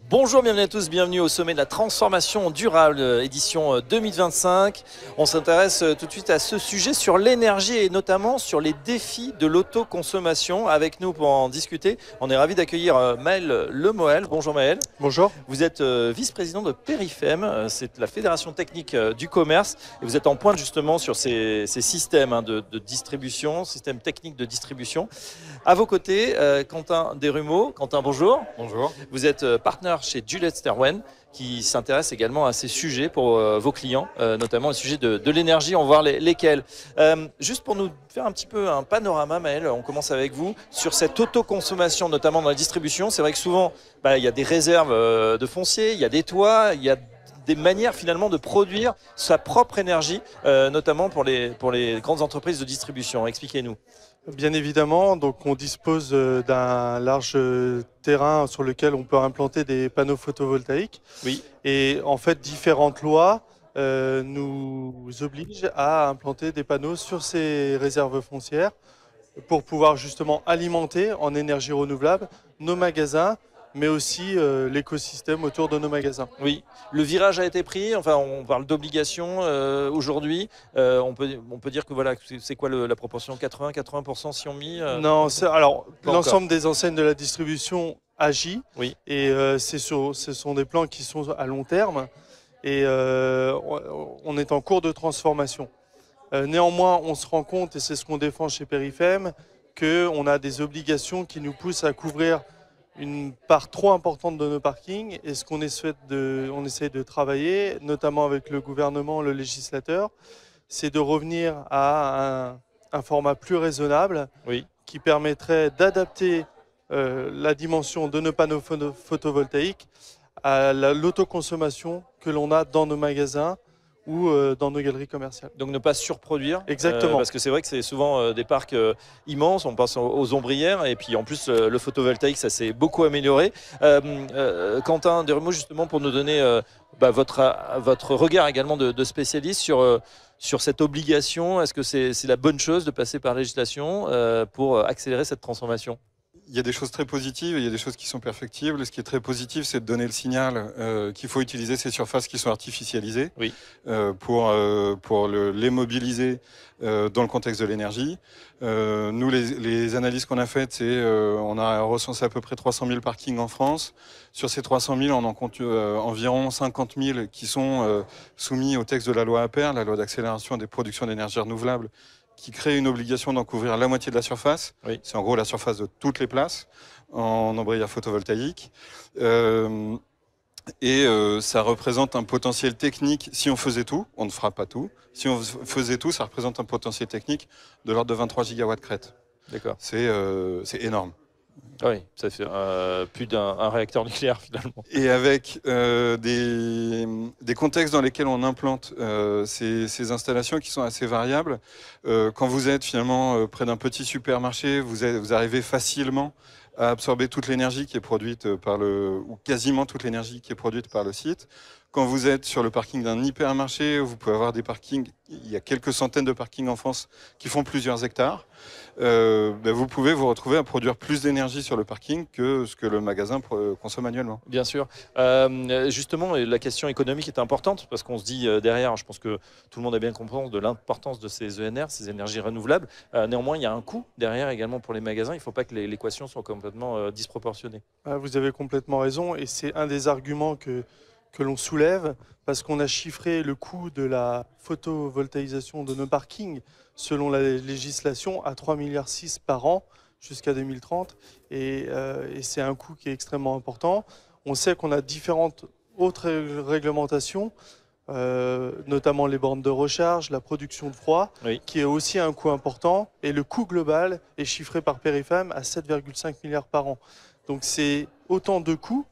Bonjour, bienvenue à tous, bienvenue au sommet de la transformation durable, édition 2025. On s'intéresse tout de suite à ce sujet sur l'énergie et notamment sur les défis de l'autoconsommation. Avec nous pour en discuter, on est ravi d'accueillir Maël Lemoel. Bonjour Maël. Bonjour. Vous êtes vice-président de Perifem, c'est la fédération technique du commerce. Et vous êtes en pointe justement sur ces systèmes de distribution, systèmes techniques de distribution. À vos côtés, Quentin Desrumeaux. Quentin, bonjour. Bonjour. Vous êtes partenaire chez Juliette Sterwen qui s'intéresse également à ces sujets pour vos clients, notamment les sujets de l'énergie, on va voir lesquels. Juste pour nous faire un petit peu un panorama, Maël, on commence avec vous, sur cette autoconsommation, notamment dans la distribution. C'est vrai que souvent, il y a des réserves de foncier, il y a des toits, il y a des manières finalement de produire sa propre énergie, notamment pour les grandes entreprises de distribution. Expliquez-nous. Bien évidemment, donc on dispose d'un large terrain sur lequel on peut implanter des panneaux photovoltaïques. Oui. Et en fait, différentes lois nous obligent à implanter des panneaux sur ces réserves foncières pour pouvoir justement alimenter en énergie renouvelable nos magasins, mais aussi l'écosystème autour de nos magasins. Oui, le virage a été pris, enfin on parle d'obligation aujourd'hui, on peut dire que voilà, c'est quoi la proportion, 80% si on mis Non, alors l'ensemble encore. des enseignes de la distribution agit, Oui. et ce sont des plans qui sont à long terme, et on est en cours de transformation. Néanmoins, on se rend compte, et c'est ce qu'on défend chez Perifem, qu'on a des obligations qui nous poussent à couvrir une part trop importante de nos parkings, et ce qu'on essaie de travailler, notamment avec le gouvernement, le législateur, c'est de revenir à un format plus raisonnable, Oui. qui permettrait d'adapter la dimension de nos panneaux photovoltaïques à l'autoconsommation que l'on a dans nos magasins ou dans nos galeries commerciales. Donc ne pas surproduire. Exactement. Parce que c'est vrai que c'est souvent des parcs immenses, on pense aux ombrières, et puis en plus le photovoltaïque, ça s'est beaucoup amélioré. Quentin Desrumeaux, justement, pour nous donner votre regard également de spécialiste sur cette obligation, est-ce que c'est la bonne chose de passer par la législation pour accélérer cette transformation ? Il y a des choses très positives et il y a des choses qui sont perfectibles. Ce qui est très positif, c'est de donner le signal qu'il faut utiliser ces surfaces qui sont artificialisées, oui. pour les mobiliser dans le contexte de l'énergie. Nous, les analyses qu'on a faites, c'est on a recensé à peu près 300 000 parkings en France. Sur ces 300 000, on en compte environ 50 000 qui sont soumis au texte de la loi APER, la loi d'accélération des productions d'énergie renouvelable, qui crée une obligation d'en couvrir la moitié de la surface. Oui. C'est en gros la surface de toutes les places en ombrière photovoltaïque. Ça représente un potentiel technique, si on faisait tout, on ne fera pas tout, si on faisait tout, ça représente un potentiel technique de l'ordre de 23 gigawatts crête. D'accord. C'est énorme. Oui, ça fait plus d'un réacteur nucléaire finalement. Et avec des contextes dans lesquels on implante ces installations qui sont assez variables, quand vous êtes finalement près d'un petit supermarché, vous arrivez facilement à absorber toute l'énergie qui est produite ou quasiment toute l'énergie qui est produite par le site. Quand vous êtes sur le parking d'un hypermarché, vous pouvez avoir des parkings, il y a quelques centaines de parkings en France qui font plusieurs hectares. Vous pouvez vous retrouver à produire plus d'énergie sur le parking que ce que le magasin consomme annuellement. Bien sûr. Justement, la question économique est importante parce qu'on se dit derrière, je pense que tout le monde a bien compris de l'importance de ces ENR, ces énergies renouvelables. Néanmoins, il y a un coût derrière également pour les magasins. Il ne faut pas que l'équation soit complètement disproportionnée. Vous avez complètement raison, et c'est un des arguments que l'on soulève, parce qu'on a chiffré le coût de la photovoltaïsation de nos parkings selon la législation à 3,6 milliards par an jusqu'à 2030, et c'est un coût qui est extrêmement important. On sait qu'on a différentes autres réglementations, notamment les bornes de recharge, la production de froid, oui. qui est aussi un coût important, et le coût global est chiffré par Perifem à 7,5 milliards par an. Donc c'est autant de coûts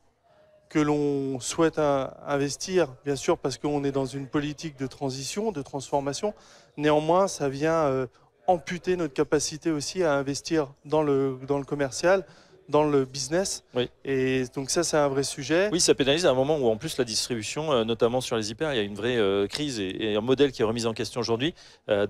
que l'on souhaite investir, bien sûr, parce qu'on est dans une politique de transition, de transformation. Néanmoins, ça vient amputer notre capacité aussi à investir dans le commercial, dans le business. Oui. Et donc ça, c'est un vrai sujet. Oui, ça pénalise à un moment où en plus la distribution, notamment sur les hyper, il y a une vraie crise et un modèle qui est remis en question aujourd'hui.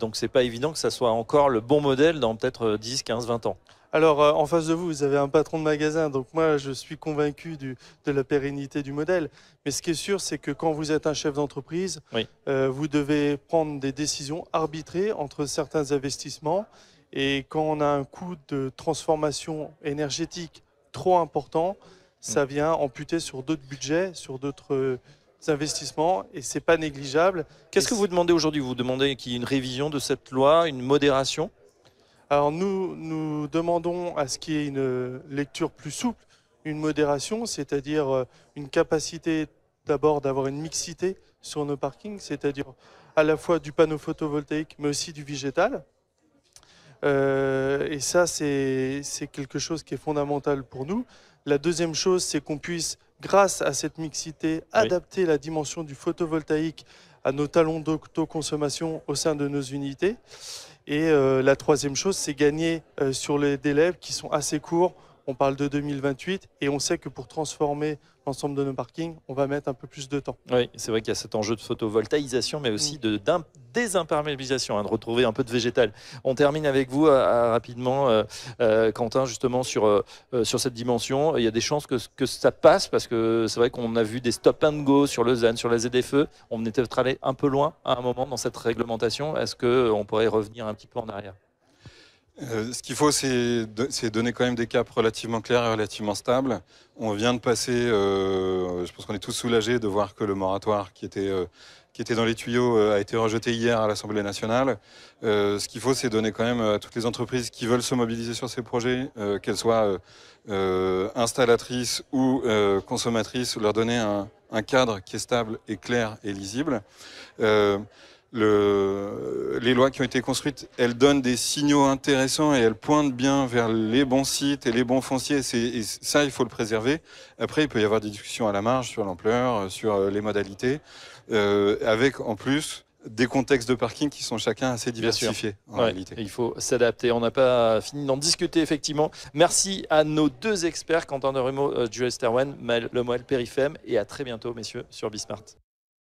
Donc c'est pas évident que ça soit encore le bon modèle dans peut-être 10, 15, 20 ans. Alors, en face de vous, vous avez un patron de magasin, donc moi, je suis convaincu de la pérennité du modèle. Mais ce qui est sûr, c'est que quand vous êtes un chef d'entreprise, Oui. vous devez prendre des décisions arbitrées entre certains investissements. Et quand on a un coût de transformation énergétique trop important, ça vient amputer sur d'autres budgets, sur d'autres investissements, et c'est pas négligeable. Qu'est-ce que vous demandez aujourd'hui? Vous demandez qu'il y ait une révision de cette loi, une modération? Alors nous demandons à ce qu'il y ait une lecture plus souple, une modération, c'est-à-dire une capacité d'abord d'avoir une mixité sur nos parkings, c'est-à-dire à la fois du panneau photovoltaïque mais aussi du végétal. Et ça, c'est quelque chose qui est fondamental pour nous. La deuxième chose, c'est qu'on puisse, grâce à cette mixité, adapter la dimension du photovoltaïque à nos talons d'autoconsommation au sein de nos unités. Et la troisième chose, c'est gagner sur les délais qui sont assez courts. On parle de 2028 et on sait que pour transformer l'ensemble de nos parkings, on va mettre un peu plus de temps. Oui, c'est vrai qu'il y a cet enjeu de photovoltaïsation, mais aussi de désimperméabilisation, de retrouver un peu de végétal. On termine avec vous rapidement, Quentin, justement sur cette dimension. Il y a des chances que ça passe, parce que c'est vrai qu'on a vu des stop and go sur le ZAN, sur la ZFE. On était peut-être allé un peu loin à un moment dans cette réglementation. Est-ce qu'on pourrait revenir un petit peu en arrière? Ce qu'il faut, c'est donner quand même des caps relativement clairs et relativement stables. On vient de passer, je pense qu'on est tous soulagés de voir que le moratoire qui était dans les tuyaux a été rejeté hier à l'Assemblée nationale. Ce qu'il faut, c'est donner quand même à toutes les entreprises qui veulent se mobiliser sur ces projets, qu'elles soient installatrices ou consommatrices, leur donner un cadre qui est stable et clair et lisible. Les lois qui ont été construites, elles donnent des signaux intéressants et elles pointent bien vers les bons sites et les bons fonciers. Et ça, il faut le préserver. Après, il peut y avoir des discussions à la marge sur l'ampleur, sur les modalités, avec en plus des contextes de parking qui sont chacun assez diversifiés en réalité. Il faut s'adapter. On n'a pas fini d'en discuter, effectivement. Merci à nos deux experts, Quentin Derumeau, Jules Sterwen, le modèle Perifem, et à très bientôt, messieurs, sur Bismart.